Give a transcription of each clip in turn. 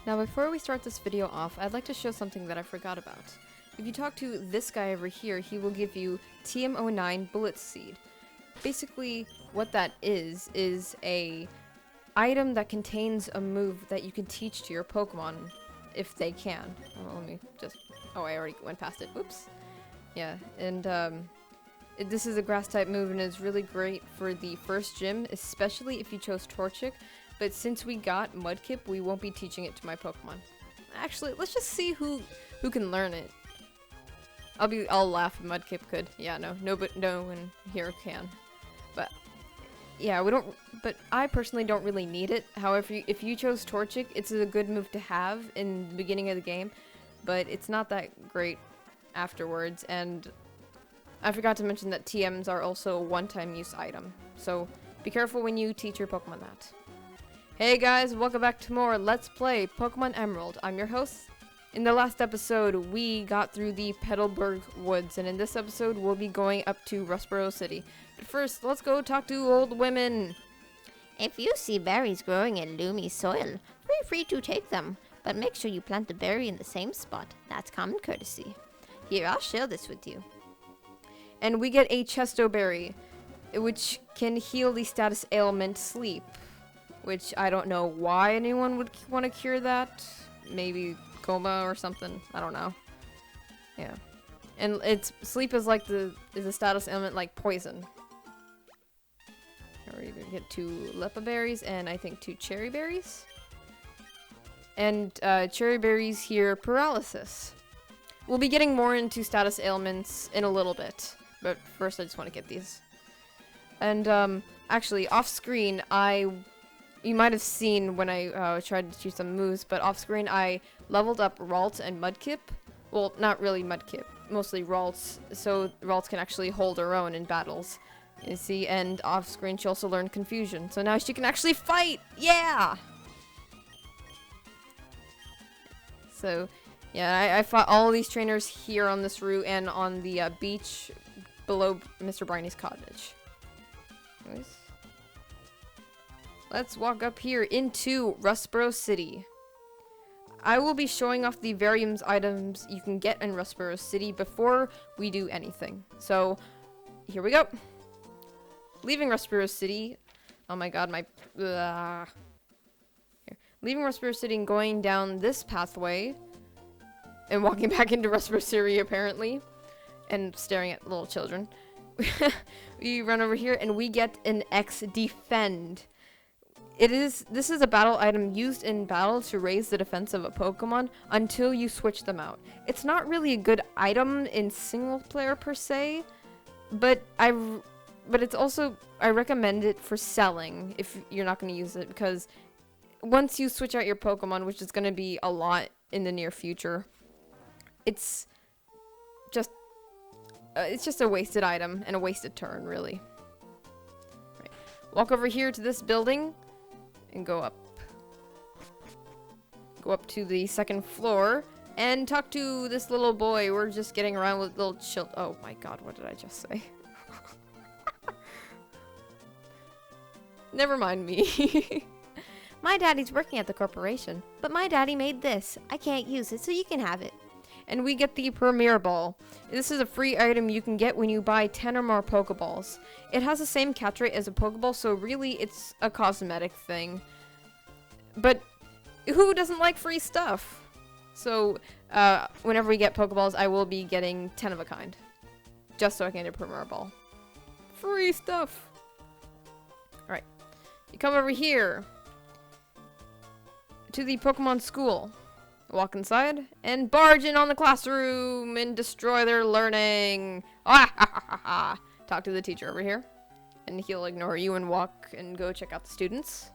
Now before we start this video off, I'd like to show something that I forgot about. If you talk to this guy over here, he will give you TM09 Bullet Seed. Basically, what that is a item that contains a move that you can teach to your Pokemon, if they can. Well, let me just... Oh, I already went past it. Oops. Yeah, and this is a grass-type move and is really great for the first gym, especially if you chose Torchic. But since we got Mudkip, we won't be teaching it to my Pokemon. Actually, let's just see who can learn it. I'll laugh if Mudkip could. Yeah, no one here can. But yeah, but I personally don't really need it. However, if you chose Torchic, it's a good move to have in the beginning of the game, but it's not that great afterwards. And I forgot to mention that TMs are also a one-time use item, so be careful when you teach your Pokemon that. Hey guys, welcome back to more Let's Play Pokemon Emerald. I'm your host. In the last episode, we got through the Petalburg Woods, and in this episode, we'll be going up to Rustboro City. But first, let's go talk to old women. If you see berries growing in loomy soil, feel free to take them, but make sure you plant the berry in the same spot. That's common courtesy. Here, I'll share this with you. And we get a Chesto Berry, which can heal the status ailment Sleep, which I don't know why anyone would want to cure that. Maybe coma or something. I don't know. Yeah. And Sleep is like the status ailment like poison. We're gonna get 2 Lepa Berries and I think 2 Cherry Berries. And Cherry Berries here, Paralysis. We'll be getting more into status ailments in a little bit. But first I just want to get these. And actually off screen you might have seen when I tried to choose some moves, but off screen I leveled up Ralts and Mudkip. Well, not really Mudkip, mostly Ralts, so Ralts can actually hold her own in battles. You see, and off screen she also learned Confusion, so now she can actually fight! Yeah! So, yeah, I fought all these trainers here on this route and on the beach below Mr. Briney's cottage. Anyways. Let's walk up here into Rustboro City. I will be showing off the various items you can get in Rustboro City before we do anything. So, here we go. Leaving Rustboro City. Oh my god, my... Here. Leaving Rustboro City and going down this pathway. And walking back into Rustboro City, apparently. And staring at little children. We run over here and we get an X Defend. This is a battle item used in battle to raise the defense of a Pokemon until you switch them out. It's not really a good item in single player per se, but it's also, I recommend it for selling if you're not going to use it, because once you switch out your Pokemon, which is going to be a lot in the near future, it's just a wasted item and a wasted turn, really. Right. Walk over here to this building. And go up to the second floor and talk to this little boy. We're just getting around with little oh my god, what did I just say? Never mind me. My daddy's working at the corporation, but my daddy made this. I can't use it, so you can have it. And we get the Premier Ball. This is a free item you can get when you buy 10 or more Pokeballs. It has the same catch rate as a Pokeball, so really it's a cosmetic thing. But who doesn't like free stuff? So whenever we get Pokeballs, I will be getting 10 of a kind. Just so I can get a Premier Ball. Free stuff! Alright. You come over here to the Pokemon School. Walk inside and barge in on the classroom and destroy their learning. Ah, ha, ha, ha, ha. Talk to the teacher over here, and he'll ignore you and walk and go check out the students.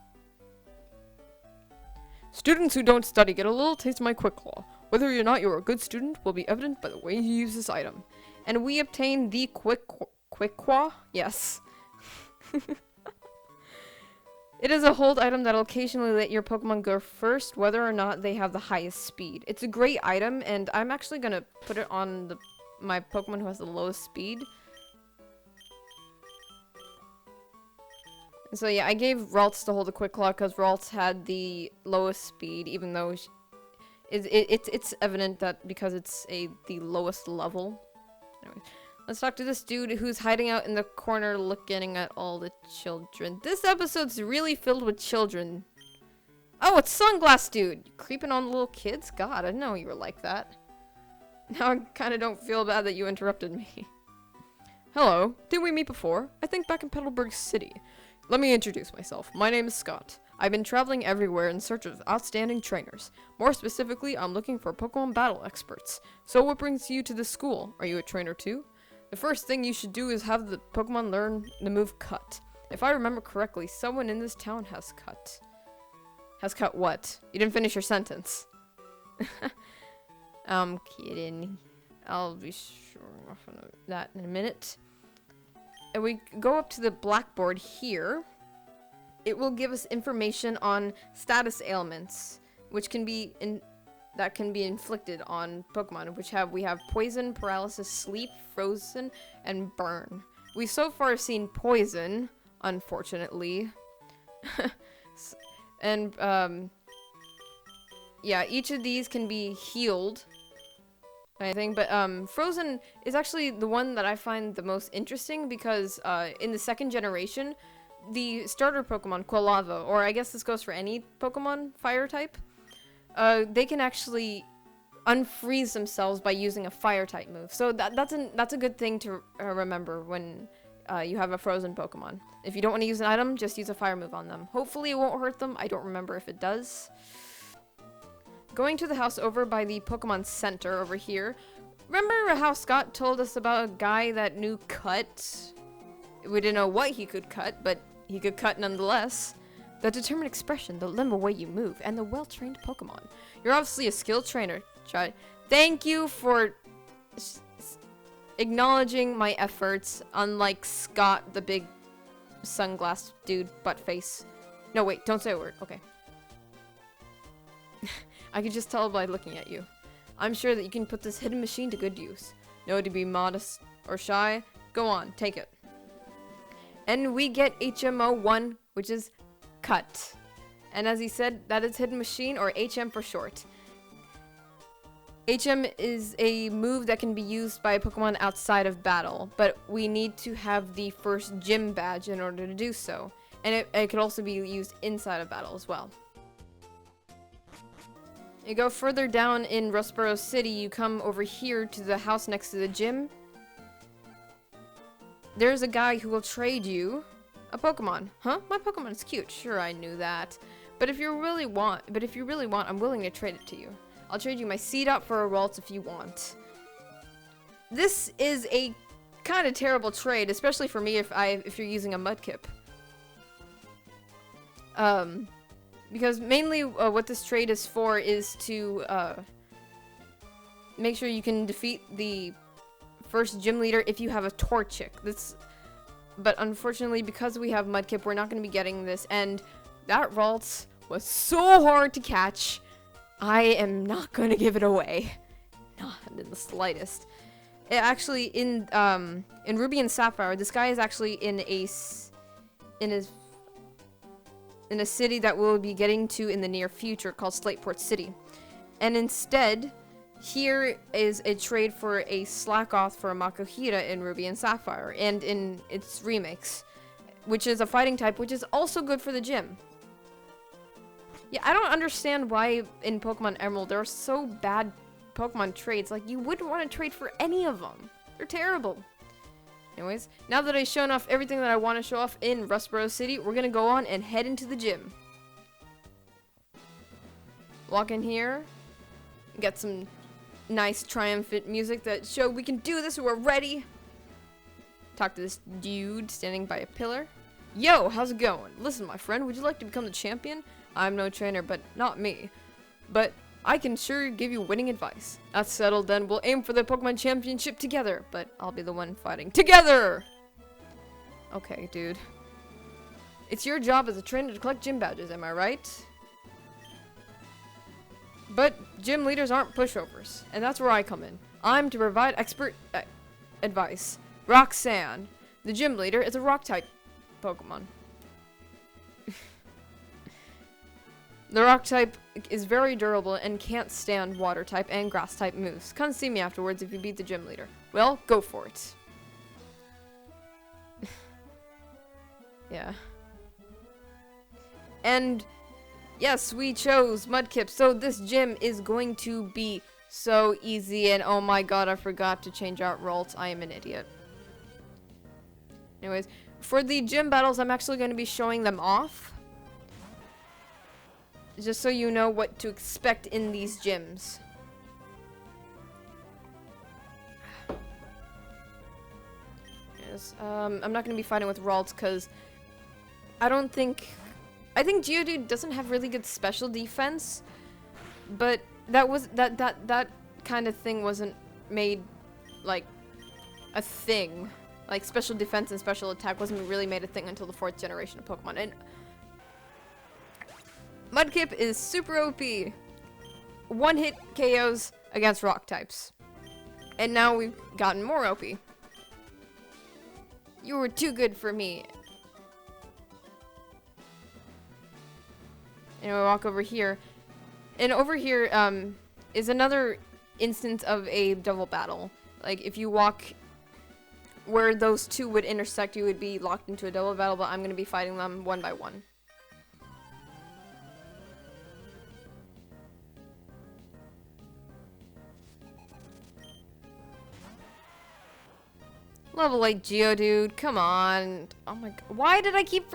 Students who don't study get a little taste of my Quick Claw. Whether or not you're a good student will be evident by the way you use this item. And we obtain the Quick Claw? Yes. It is a hold item that'll occasionally let your Pokemon go first, whether or not they have the highest speed. It's a great item, and I'm actually gonna put it on my Pokemon who has the lowest speed. So yeah, I gave Ralts to hold a Quick Claw because Ralts had the lowest speed, even though It's evident that because it's the lowest level. Anyway, let's talk to this dude who's hiding out in the corner looking at all the children. This episode's really filled with children. Oh, it's Sunglass Dude! You creeping on little kids? God, I didn't know you were like that. Now I kind of don't feel bad that you interrupted me. Hello, did we meet before? I think back in Petalburg City. Let me introduce myself. My name is Scott. I've been traveling everywhere in search of outstanding trainers. More specifically, I'm looking for Pokemon battle experts. So what brings you to this school? Are you a trainer too? The first thing you should do is have the Pokemon learn the move Cut. If I remember correctly, someone in this town has Cut. Has Cut what? You didn't finish your sentence. I'm kidding. I'll be sure of that in a minute. And we go up to the blackboard here. It will give us information on status ailments, which can be inflicted on Pokemon, we have poison, paralysis, sleep, frozen, and burn. We've so far seen poison, unfortunately. And yeah, each of these can be healed, I think, but frozen is actually the one that I find the most interesting because in the second generation, the starter Pokemon, Quilava, or I guess this goes for any Pokemon fire type, they can actually unfreeze themselves by using a fire type move. So that's a good thing to remember when you have a frozen Pokemon. If you don't want to use an item, just use a fire move on them. Hopefully it won't hurt them. I don't remember if it does. Going to the house over by the Pokemon Center over here. Remember how Scott told us about a guy that knew Cut? We didn't know what he could cut, but he could cut nonetheless. The determined expression, the limber way you move, and the well-trained Pokemon. You're obviously a skilled trainer, Chad. Thank you for acknowledging my efforts, unlike Scott, the big sunglass dude, butt face. No, wait, don't say a word. Okay. I could just tell by looking at you. I'm sure that you can put this hidden machine to good use. No, to be modest or shy. Go on, take it. And we get HMO1, which is Cut. And as he said, that is hidden machine, or HM for short. HM is a move that can be used by a Pokemon outside of battle, but we need to have the first gym badge in order to do so. And it could also be used inside of battle as well. You go further down in Rustboro City, you come over here to the house next to the gym. There's a guy who will trade you a Pokemon. Huh? My Pokemon is cute. Sure, I knew that. But if you really want, I'm willing to trade it to you. I'll trade you my Seedot for a Ralts if you want. This is a kind of terrible trade, especially for me if you're using a Mudkip. Because mainly what this trade is for is to make sure you can defeat the first gym leader if you have a Torchic. But unfortunately, because we have Mudkip, we're not going to be getting this, and that Ralts was so hard to catch. I am not going to give it away. Not in the slightest. It actually, in Ruby and Sapphire, this guy is actually in a city that we'll be getting to in the near future called Slateport City. And instead, here is a trade for a Slackoth for a Makuhita in Ruby and Sapphire, and in its remakes, which is a fighting type, which is also good for the gym. Yeah, I don't understand why in Pokemon Emerald there are so bad Pokemon trades. Like, you wouldn't want to trade for any of them. They're terrible. Anyways, now that I've shown off everything that I want to show off in Rustboro City, we're going to go on and head into the gym. Walk in here. Get some nice triumphant music that show we can do this, we're ready. Talk to this dude standing by a pillar. Yo, how's it going? Listen, my friend, would you like to become the champion? I'm no trainer, but not me. But I can sure give you winning advice. That's settled then. We'll aim for the Pokemon Championship together, but I'll be the one fighting together! Okay, dude. It's your job as a trainer to collect gym badges, am I right? But gym leaders aren't pushovers, and that's where I come in. I'm to provide expert advice. Roxanne, the gym leader, is a rock-type Pokemon. The rock type is very durable and can't stand water type and grass type moves. Come see me afterwards if you beat the gym leader. Well, go for it. Yeah. And yes, we chose Mudkip, so this gym is going to be so easy. And oh my god, I forgot to change out Ralt. I am an idiot. Anyways, for the gym battles, I'm actually going to be showing them off. Just so you know what to expect in these gyms. Yes, I'm not going to be fighting with Ralt because I think Geodude doesn't have really good special defense, but that kind of thing wasn't made like a thing. Like special defense and special attack wasn't really made a thing until the 4th generation of Pokemon. And Mudkip is super OP. One-hit KOs against rock types. And now we've gotten more OP. You were too good for me. And we walk over here. And over here is another instance of a double battle. Like if you walk where those two would intersect, you would be locked into a double battle, but I'm going to be fighting them one by one. Level 8 Geodude, come on. Oh my god. Why did I keep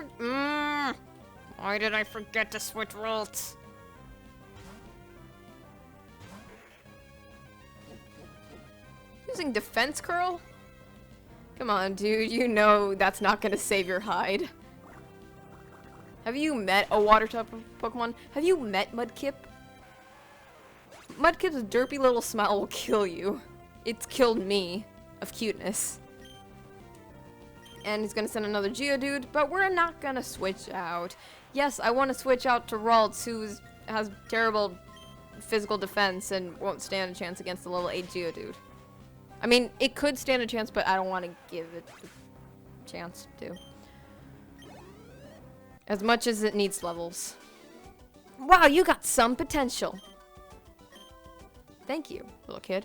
why did I forget to switch Ralt? Using Defense Curl? Come on, dude. You know that's not gonna save your hide. Have you met a water type of Pokemon? Have you met Mudkip? Mudkip's derpy little smile will kill you. It's killed me of cuteness. And he's gonna send another Geodude, but we're not gonna switch out. Yes, I want to switch out to Ralt, who has terrible physical defense and won't stand a chance against the level 8 Geodude. I mean, it could stand a chance, but I don't want to give it a chance to. As much as it needs levels. Wow, you got some potential. Thank you, little kid.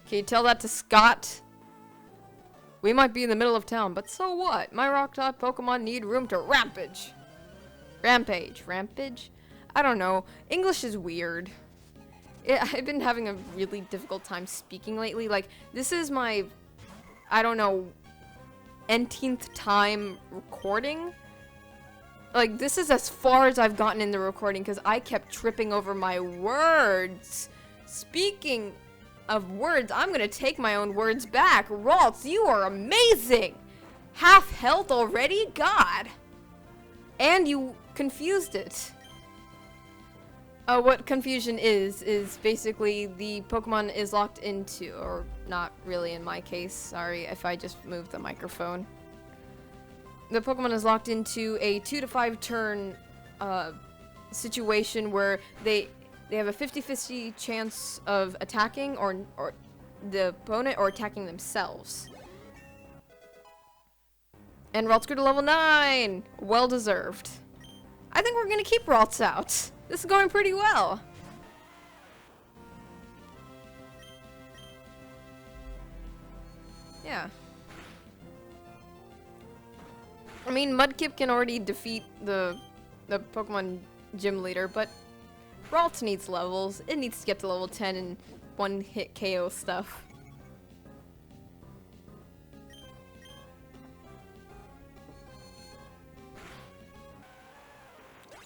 Can you tell that to Scott? We might be in the middle of town, but so what? My rock-type Pokemon need room to rampage. Rampage? I don't know. English is weird. I've been having a really difficult time speaking lately. Like, this is my, I don't know, nteenth time recording. Like, this is as far as I've gotten in the recording because I kept tripping over my words. Speaking of words, I'm gonna take my own words back. Ralts, you are amazing! Half health already? God! And you confused it. What confusion is basically the Pokemon is locked into, or not really in my case, sorry if I just moved the microphone. The Pokemon is locked into a 2 to 5 turn situation where they have a 50-50 chance of attacking or the opponent or attacking themselves. And Ralts grew to level 9! Well deserved. I think we're gonna keep Ralts out. This is going pretty well. Yeah. I mean, Mudkip can already defeat the Pokemon gym leader, but Ralts needs levels. It needs to get to level 10 and one-hit KO stuff.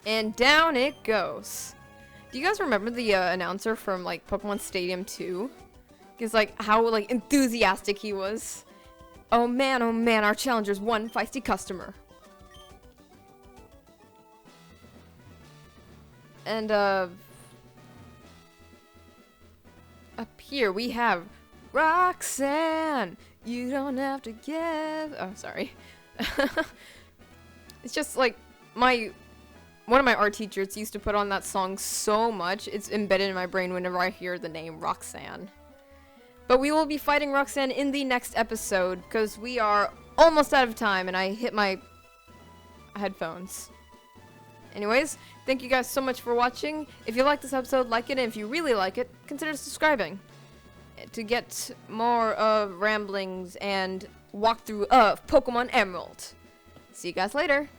And down it goes. Do you guys remember the announcer from like Pokemon Stadium 2? Because like how like enthusiastic he was. Oh man, our challenger's one feisty customer. And up here we have Roxanne. You don't have to give. Oh, sorry. It's just like one of my art teachers used to put on that song so much, it's embedded in my brain whenever I hear the name Roxanne. But we will be fighting Roxanne in the next episode, because we are almost out of time, and I hit my headphones. Anyways, thank you guys so much for watching. If you like this episode, like it, and if you really like it, consider subscribing to get more ramblings and walkthrough of Pokemon Emerald. See you guys later.